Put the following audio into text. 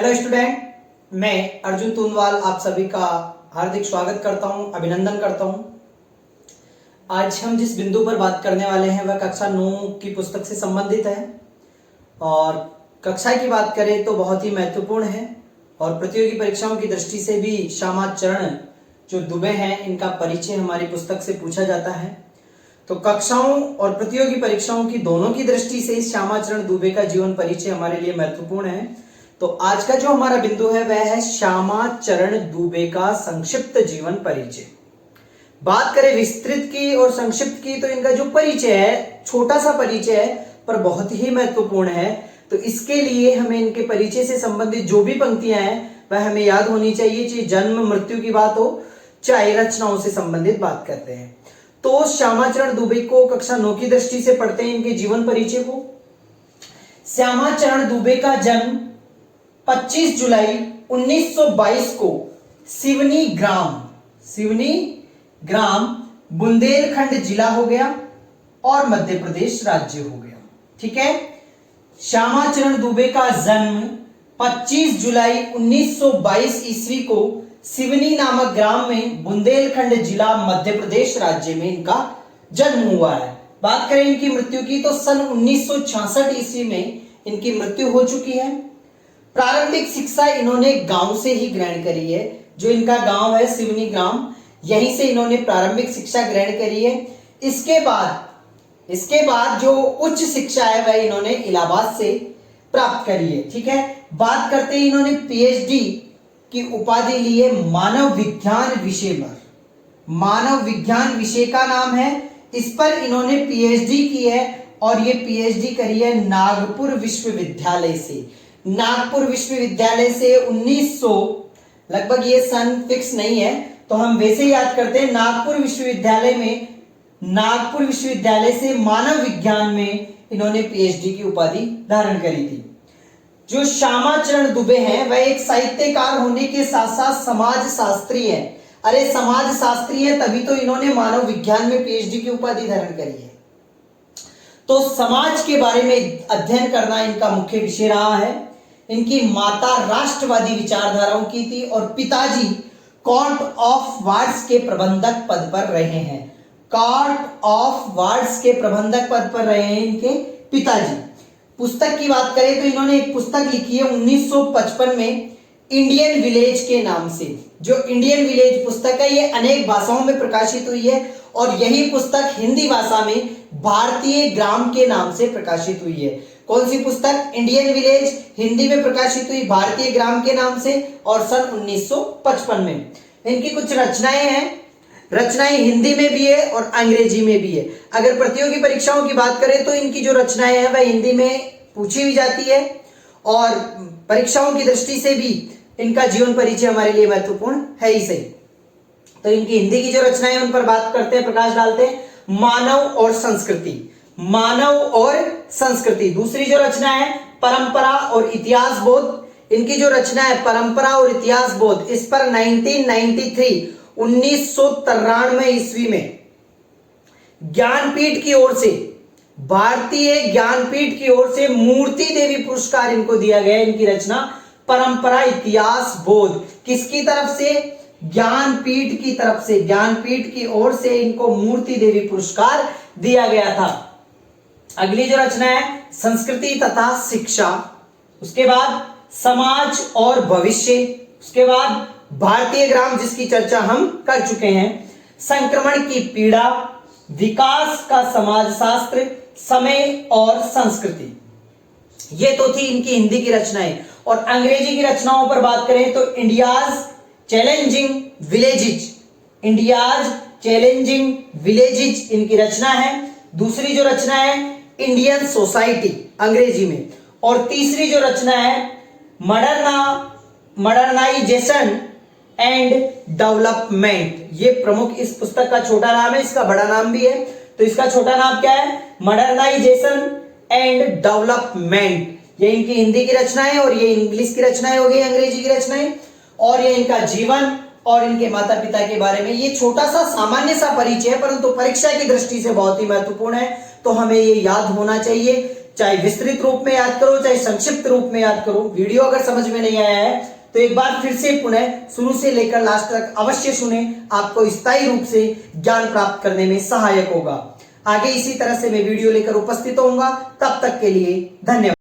Hello student, मैं अर्जुन तुनवाल आप सभी का हार्दिक स्वागत करता हूं, अभिनंदन करता हूं। आज हम जिस बिंदु पर बात करने वाले हैं वह कक्षा 9 की पुस्तक से संबंधित है और कक्षा की बात करें तो बहुत ही महत्वपूर्ण है और प्रतियोगी परीक्षाओं की दृष्टि से भी श्यामाचरण जो दुबे हैं इनका परिचय हमारी पुस्तक से पूछा जाता है। तो कक्षाओं और प्रतियोगी परीक्षाओं की दोनों की दृष्टि से श्यामाचरण दुबे का जीवन परिचय हमारे लिए महत्वपूर्ण है। तो आज का जो हमारा बिंदु है वह है श्यामाचरण दुबे का संक्षिप्त जीवन परिचय। बात करें विस्तृत की और संक्षिप्त की तो इनका जो परिचय है छोटा सा परिचय है पर बहुत ही महत्वपूर्ण है। तो इसके लिए हमें इनके परिचय से संबंधित जो भी पंक्तियां हैं वह हमें याद होनी चाहिए, चाहे जन्म मृत्यु की बात हो चाहे रचनाओं से संबंधित बात करते हैं। तो श्यामाचरण दुबे को कक्षा 9 की दृष्टि से पढ़ते हैं इनके जीवन परिचय को। श्यामाचरण दुबे का जन्म 25 जुलाई 1922 को सिवनी ग्राम बुंदेलखंड जिला हो गया और मध्य प्रदेश राज्य हो गया। ठीक है, श्यामाचरण दुबे का जन्म 25 जुलाई 1922 ईस्वी को सिवनी नामक ग्राम में बुंदेलखंड जिला मध्य प्रदेश राज्य में इनका जन्म हुआ है। बात करें इनकी मृत्यु की तो सन 1966 ईस्वी में इनकी मृत्यु हो चुकी है। प्रारंभिक शिक्षा इन्होंने गांव से ही ग्रहण करी है, जो इनका गांव है सिवनी ग्राम, यहीं से इन्होंने प्रारंभिक शिक्षा ग्रहण करी है। इसके बाद जो उच्च शिक्षा है वह इन्होंने इलाहाबाद से प्राप्त करी है। ठीक है, बात करते हैं इन्होंने पीएचडी की उपाधि ली है मानव विज्ञान विषय पर। मानव विज्ञान विषय का नाम है, इस पर इन्होंने पीएचडी की है और ये पीएचडी करी है नागपुर विश्वविद्यालय से। नागपुर विश्वविद्यालय से 1900 लगभग, ये सन फिक्स नहीं है तो हम वैसे याद करते हैं, नागपुर विश्वविद्यालय से मानव विज्ञान में इन्होंने पीएचडी की उपाधि धारण करी थी। जो श्यामाचरण दुबे हैं वह एक साहित्यकार होने के साथ साथ समाज शास्त्री है। अरे समाज शास्त्री है तभी तो इन्होंने मानव विज्ञान में पीएचडी की उपाधि धारण करी है। तो समाज के बारे में अध्ययन करना इनका मुख्य विषय रहा है। इनकी माता राष्ट्रवादी विचारधाराओं की थी और पिताजी कोर्ट ऑफ वार्ड्स के प्रबंधक पद पर रहे हैं। कोर्ट ऑफ वार्ड्स के प्रबंधक पद पर रहे हैं इनके पिताजी। पुस्तक की बात करें तो इन्होंने एक पुस्तक लिखी है 1955 में इंडियन विलेज के नाम से। जो इंडियन विलेज पुस्तक है ये अनेक भाषाओं में प्रकाशित हुई है और यही पुस्तक हिंदी भाषा में भारतीय ग्राम के नाम से प्रकाशित हुई है। कौन सी पुस्तक? इंडियन विलेज, हिंदी में प्रकाशित हुई भारतीय ग्राम के नाम से और सन 1955 में। इनकी कुछ रचनाएं हैं, रचनाएं हिंदी में भी है और अंग्रेजी में भी है। अगर प्रतियोगी परीक्षाओं की बात करें तो इनकी जो रचनाएं हैं वह हिंदी में पूछी भी जाती है और परीक्षाओं की दृष्टि से भी इनका जीवन परिचय हमारे लिए महत्वपूर्ण है ही सही। तो इनकी हिंदी की जो रचनाएं हैं उन पर बात करते हैं, प्रकाश डालते हैं। मानव और संस्कृति। दूसरी जो रचना है परंपरा और इतिहास बोध। इनकी जो रचना है परंपरा और इतिहास बोध, इस पर 1993 ईस्वी में ज्ञानपीठ की ओर से, भारतीय ज्ञानपीठ की ओर से मूर्ति देवी पुरस्कार इनको दिया गया। इनकी रचना परंपरा इतिहास बोध किसकी तरफ से? ज्ञानपीठ की तरफ से। ज्ञानपीठ की ओर से इनको मूर्ति देवी पुरस्कार दिया गया था। अगली जो रचना है संस्कृति तथा शिक्षा, उसके बाद समाज और भविष्य, उसके बाद भारतीय ग्राम जिसकी चर्चा हम कर चुके हैं, संक्रमण की पीड़ा, विकास का समाजशास्त्र, समय और संस्कृति। ये तो थी इनकी हिंदी की रचनाएं। और अंग्रेजी की रचनाओं पर बात करें तो इंडियाज चैलेंजिंग विलेजेस इनकी रचना है। दूसरी जो रचना है इंडियन सोसाइटी अंग्रेजी में, और तीसरी जो रचना है मॉडर्नाइजेशन एंड डेवलपमेंट। ये प्रमुख इस पुस्तक का छोटा नाम है, इसका बड़ा नाम भी है। तो इसका छोटा नाम क्या है? Modernisation and development. ये इनकी हिंदी की रचना है और ये इंग्लिश की रचनाएं हो गई, अंग्रेजी की रचनाएं। और ये इनका जीवन और इनके माता पिता के बारे में। ये छोटा सा सामान्य सा परिचय है परंतु परीक्षा की दृष्टि से बहुत ही महत्वपूर्ण है, तो हमें ये याद होना चाहिए चाहे विस्तृत रूप में याद करो चाहे संक्षिप्त रूप में याद करो। वीडियो अगर समझ में नहीं आया है तो एक बार फिर से पुनः शुरू से लेकर लास्ट तक अवश्य सुने, आपको स्थायी रूप से ज्ञान प्राप्त करने में सहायक होगा। आगे इसी तरह से मैं वीडियो लेकर उपस्थित होऊंगा, तब तक के लिए धन्यवाद।